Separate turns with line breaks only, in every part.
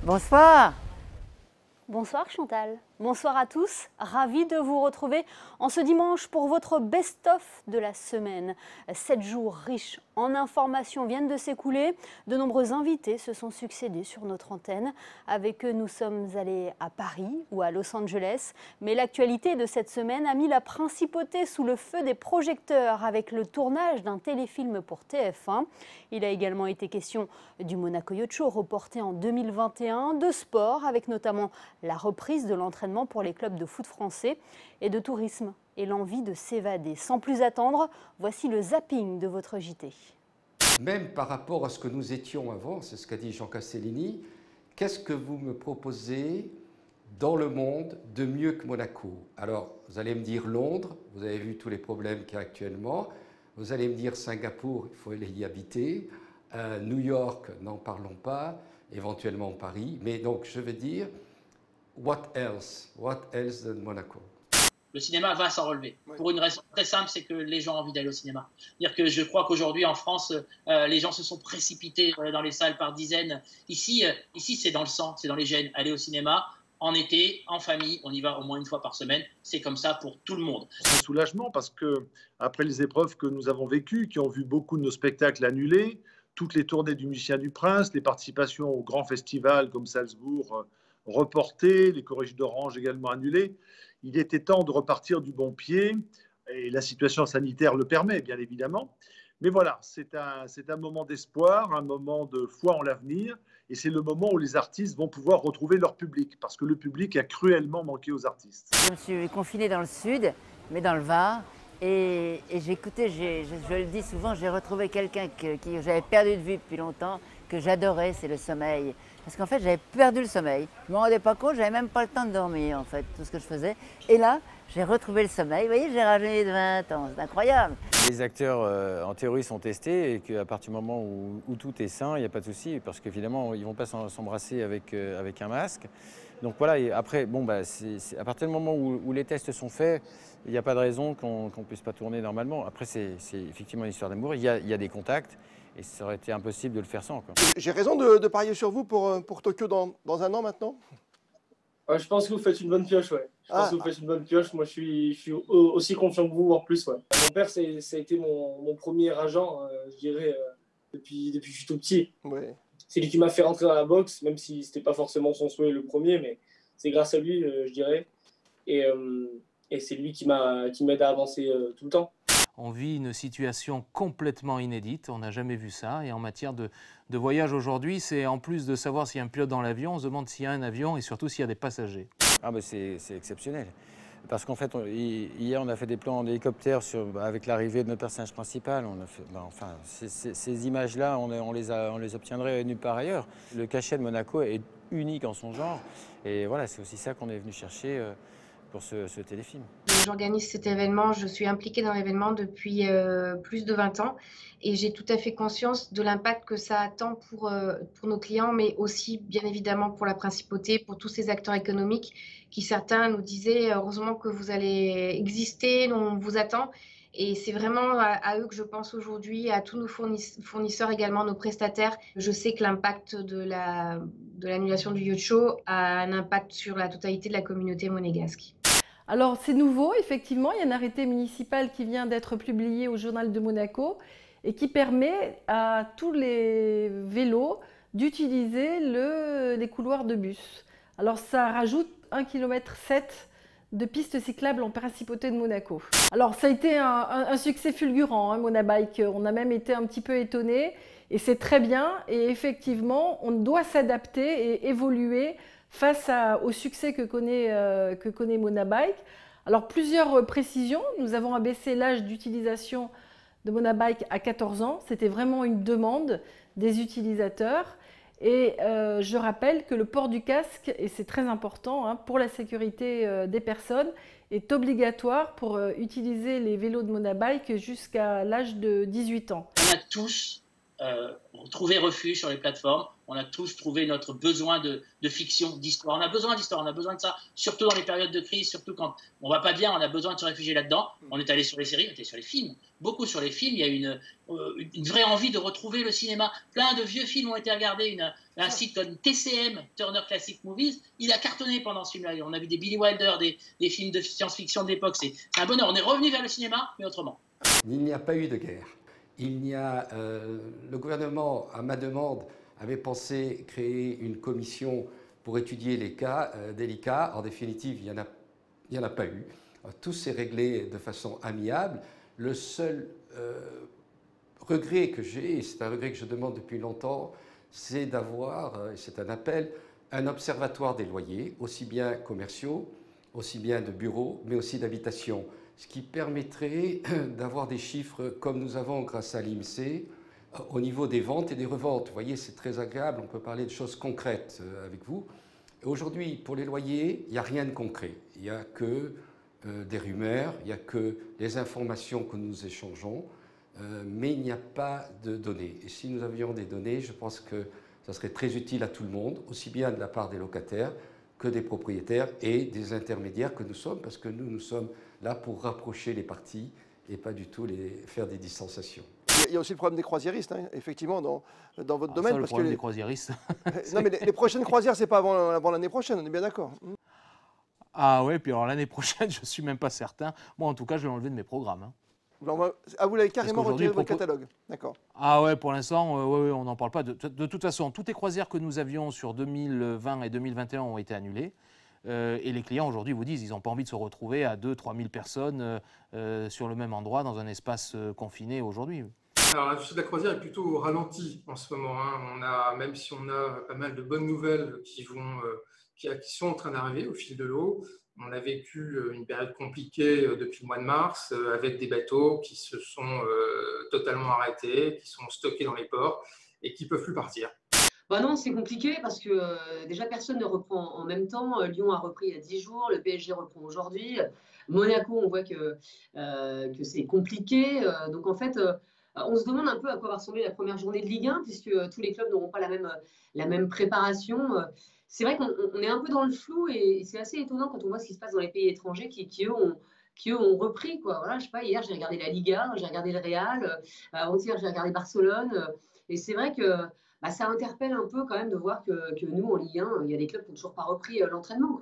Bonsoir.
Bonsoir Chantal, bonsoir à tous, ravi de vous retrouver en ce dimanche pour votre best-of de la semaine. 7 jours riches en informations viennent de s'écouler, de nombreux invités se sont succédés sur notre antenne. Avec eux, nous sommes allés à Paris ou à Los Angeles, mais l'actualité de cette semaine a mis la principauté sous le feu des projecteurs avec le tournage d'un téléfilm pour TF1. Il a également été question du Monaco Yacht Show reporté en 2021, de sport avec notamment la reprise de l'entraînement pour les clubs de foot français et de tourisme et l'envie de s'évader. Sans plus attendre, voici le zapping de votre JT.
Même par rapport à ce que nous étions avant, c'est ce qu'a dit Jean Castellini, qu'est-ce que vous me proposez dans le monde de mieux que Monaco? Alors, vous allez me dire Londres, vous avez vu tous les problèmes qu'il y a actuellement, vous allez me dire Singapour, il faut aller y habiter, New York, n'en parlons pas, éventuellement Paris, mais donc je veux dire, what else than Monaco?
Le cinéma va s'en relever. Pour une raison très simple, c'est que les gens ont envie d'aller au cinéma. C'est-à-dire que je crois qu'aujourd'hui, en France, les gens se sont précipités dans les salles par dizaines. Ici c'est dans le sang, c'est dans les gènes. Aller au cinéma, en été, en famille, on y va au moins une fois par semaine. C'est comme ça pour tout le monde.
C'est un soulagement parce que, après les épreuves que nous avons vécues, qui ont vu beaucoup de nos spectacles annulés, toutes les tournées du Musicien du Prince, les participations aux grands festivals comme Salzbourg reportées, les Corriges d'Orange également annulées, il était temps de repartir du bon pied, et la situation sanitaire le permet, bien évidemment. Mais voilà, c'est un moment d'espoir, un moment de foi en l'avenir, et c'est le moment où les artistes vont pouvoir retrouver leur public, parce que le public a cruellement manqué aux artistes.
Je me suis confinée dans le sud, mais dans le Var, et j'écoutais, je le dis souvent, j'ai retrouvé quelqu'un que j'avais perdu de vue depuis longtemps, que j'adorais, c'est le sommeil. Parce qu'en fait, j'avais perdu le sommeil. Je ne me rendais pas compte, j'avais même pas le temps de dormir, en fait, tout ce que je faisais. Et là, j'ai retrouvé le sommeil. Vous voyez, j'ai rajeuni de 20 ans, c'est incroyable.
Les acteurs, en théorie, sont testés et qu'à partir du moment où tout est sain, il n'y a pas de souci, parce qu'évidemment, ils ne vont pas s'embrasser avec un masque. Donc voilà, et après, bon, bah, à partir du moment où les tests sont faits, il n'y a pas de raison qu'on ne puisse pas tourner normalement. Après, c'est effectivement une histoire d'amour. Il y a des contacts. Et ça aurait été impossible de le faire sans.
J'ai raison de parier sur vous pour Tokyo dans un an maintenant?
Je pense que vous faites une bonne pioche, ouais. Je pense que vous faites une bonne pioche. Moi, je suis aussi confiant que vous, voire plus, ouais. Mon père, ça a été mon premier agent, je dirais, depuis que je suis tout petit.
Ouais. C'est
lui qui m'a fait rentrer dans la boxe, même si c'était pas forcément son souhait le premier, mais c'est grâce à lui, je dirais. Et c'est lui qui m'aide à avancer tout le temps.
On vit une situation complètement inédite, on n'a jamais vu ça. Et en matière de voyage aujourd'hui, c'est en plus de savoir s'il y a un pilote dans l'avion, on se demande s'il y a un avion et surtout s'il y a des passagers.
Ah ben c'est exceptionnel. Parce qu'en fait, hier, on a fait des plans en hélicoptère avec l'arrivée de notre personnage principal. On a fait, enfin, ces images-là, on les obtiendrait nulle part ailleurs. Le cachet de Monaco est unique en son genre. Et voilà, c'est aussi ça qu'on est venu chercher pour ce téléfilm.
J'organise cet événement, je suis impliquée dans l'événement depuis plus de 20 ans et j'ai tout à fait conscience de l'impact que ça a tant pour nos clients, mais aussi bien évidemment pour la principauté, pour tous ces acteurs économiques qui certains nous disaient heureusement que vous allez exister, on vous attend. Et c'est vraiment à eux que je pense aujourd'hui, à tous nos fournisseurs également, nos prestataires. Je sais que l'impact de l'annulation du Yacht Show a un impact sur la totalité de la communauté monégasque.
Alors c'est nouveau, effectivement, il y a un arrêté municipal qui vient d'être publié au Journal de Monaco et qui permet à tous les vélos d'utiliser les couloirs de bus. Alors ça rajoute 1,7 km de pistes cyclables en principauté de Monaco. Alors ça a été un succès fulgurant, hein, Monabike, on a même été un petit peu étonnés et c'est très bien et effectivement on doit s'adapter et évoluer face au succès que connaît Monabike. Alors plusieurs précisions, nous avons abaissé l'âge d'utilisation de Monabike à 14 ans, c'était vraiment une demande des utilisateurs. Et je rappelle que le port du casque, et c'est très important hein, pour la sécurité des personnes, est obligatoire pour utiliser les vélos de Monabike jusqu'à l'âge de 18 ans.
On a tous trouvé refuge sur les plateformes. On a tous trouvé notre besoin de fiction, d'histoire. On a besoin d'histoire, on a besoin de ça, surtout dans les périodes de crise, surtout quand on va pas bien, on a besoin de se réfugier là-dedans. On est allé sur les séries, on était sur les films, beaucoup sur les films. Il y a une vraie envie de retrouver le cinéma. Plein de vieux films ont été regardés. Un site comme TCM, Turner Classic Movies, il a cartonné pendant ce film-là. On a vu des Billy Wilder, des films de science-fiction de l'époque. C'est un bonheur. On est revenu vers le cinéma, mais autrement.
Il n'y a pas eu de guerre. Le gouvernement, à ma demande, avait pensé créer une commission pour étudier les cas délicats. En définitive, il n'y en a pas eu. Tout s'est réglé de façon amiable. Le seul regret que j'ai, et c'est un regret que je demande depuis longtemps, c'est d'avoir, et c'est un appel, un observatoire des loyers, aussi bien commerciaux, aussi bien de bureaux, mais aussi d'habitation. Ce qui permettrait d'avoir des chiffres comme nous avons grâce à l'INSEE au niveau des ventes et des reventes. Vous voyez, c'est très agréable, on peut parler de choses concrètes avec vous. Aujourd'hui, pour les loyers, il n'y a rien de concret. Il n'y a que des rumeurs, il n'y a que des informations que nous échangeons, mais il n'y a pas de données. Et si nous avions des données, je pense que ça serait très utile à tout le monde, aussi bien de la part des locataires que des propriétaires et des intermédiaires que nous sommes, parce que nous sommes là pour rapprocher les parties et pas du tout faire des distanciations.
Il y a aussi le problème des croisiéristes, hein, effectivement, dans votre domaine.
Ça, le problème des croisiéristes.
Non, mais les prochaines croisières, c'est pas avant l'année prochaine, on est bien d'accord.
Ah ouais, puis alors l'année prochaine, je suis même pas certain. Moi, en tout cas, je vais l'enlever de mes programmes. Hein.
Ah, vous l'avez carrément retiré de votre catalogue, d'accord.
Ah ouais, pour l'instant, ouais, on n'en parle pas. De toute façon, toutes les croisières que nous avions sur 2020 et 2021 ont été annulées. Et les clients aujourd'hui vous disent qu'ils n'ont pas envie de se retrouver à 2-3 000 personnes sur le même endroit dans un espace confiné aujourd'hui.
Alors l'industrie de la croisière est plutôt au ralenti en ce moment. Hein. Même si on a pas mal de bonnes nouvelles qui sont en train d'arriver au fil de l'eau, on a vécu une période compliquée depuis le mois de mars avec des bateaux qui se sont totalement arrêtés, qui sont stockés dans les ports et qui ne peuvent plus partir.
Bah non, c'est compliqué parce que déjà personne ne reprend en même temps. Lyon a repris il y a 10 jours, le PSG reprend aujourd'hui. Monaco, on voit que c'est compliqué. Donc en fait, on se demande un peu à quoi va ressembler la première journée de Ligue 1 puisque tous les clubs n'auront pas la même préparation. C'est vrai qu'on est un peu dans le flou et c'est assez étonnant quand on voit ce qui se passe dans les pays étrangers qui eux ont repris. Quoi. Voilà, je sais pas, hier j'ai regardé la Liga, j'ai regardé le Real, avant-hier j'ai regardé Barcelone. Et c'est vrai que ça interpelle un peu quand même de voir que nous, en Ligue 1, il y a des clubs qui n'ont toujours pas repris l'entraînement.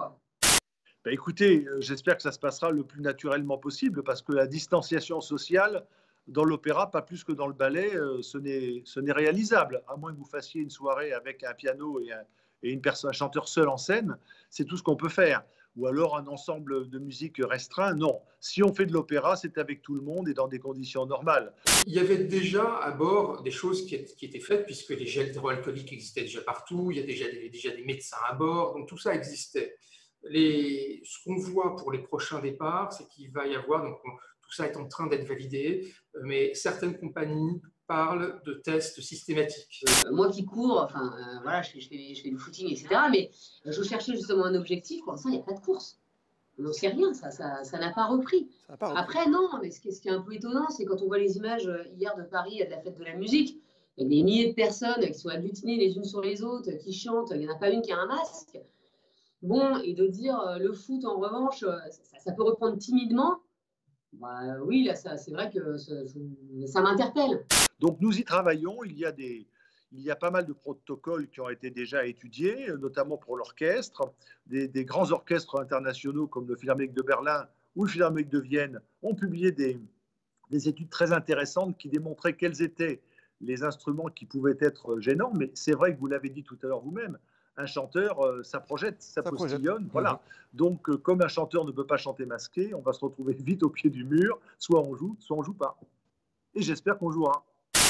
Écoutez, j'espère que ça se passera le plus naturellement possible parce que la distanciation sociale dans l'opéra, pas plus que dans le ballet, ce n'est réalisable. À moins que vous fassiez une soirée avec un piano et un chanteur seul en scène, c'est tout ce qu'on peut faire. Ou alors un ensemble de musique restreint, non. Si on fait de l'opéra, c'est avec tout le monde et dans des conditions normales.
Il y avait déjà à bord des choses qui étaient faites, puisque les gels hydroalcooliques existaient déjà partout, il y a déjà des médecins à bord, donc tout ça existait. Ce qu'on voit pour les prochains départs, c'est qu'il va y avoir, donc tout ça est en train d'être validé, mais certaines compagnies parlent de tests systématiques.
Moi qui cours, voilà, je fais du footing, etc. Mais je cherchais justement un objectif. Pour l'instant, il n'y a pas de course. On n'en sait rien, ça n'a pas repris. Après, non, mais ce qui est un peu étonnant, c'est quand on voit les images hier de Paris, de la fête de la musique, il y a des milliers de personnes qui sont agglutinées les unes sur les autres, qui chantent, il n'y en a pas une qui a un masque. Bon, et de dire le foot, en revanche, ça peut reprendre timidement. Oui, là, c'est vrai que ça m'interpelle.
Donc nous y travaillons, il y a pas mal de protocoles qui ont été déjà étudiés, notamment pour l'orchestre. Des grands orchestres internationaux comme le Philharmonique de Berlin ou le Philharmonique de Vienne ont publié des études très intéressantes qui démontraient quels étaient les instruments qui pouvaient être gênants. Mais c'est vrai que vous l'avez dit tout à l'heure vous-même, un chanteur, ça projette, ça postillonne. Voilà. Donc, comme un chanteur ne peut pas chanter masqué, on va se retrouver vite au pied du mur. Soit on joue pas. Et j'espère qu'on jouera.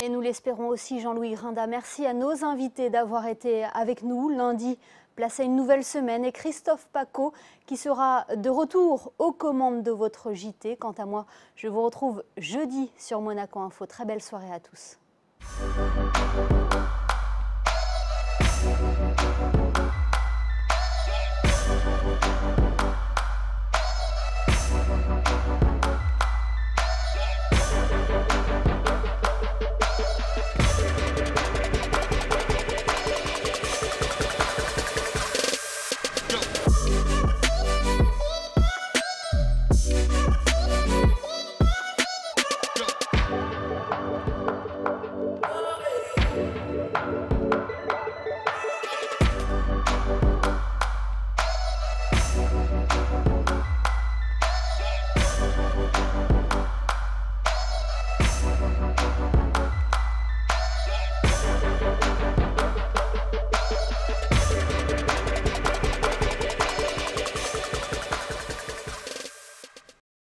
Et nous l'espérons aussi, Jean-Louis Grinda. Merci à nos invités d'avoir été avec nous lundi. Place à une nouvelle semaine et Christophe Pacaud qui sera de retour aux commandes de votre JT. Quant à moi, je vous retrouve jeudi sur Monaco Info. Très belle soirée à tous.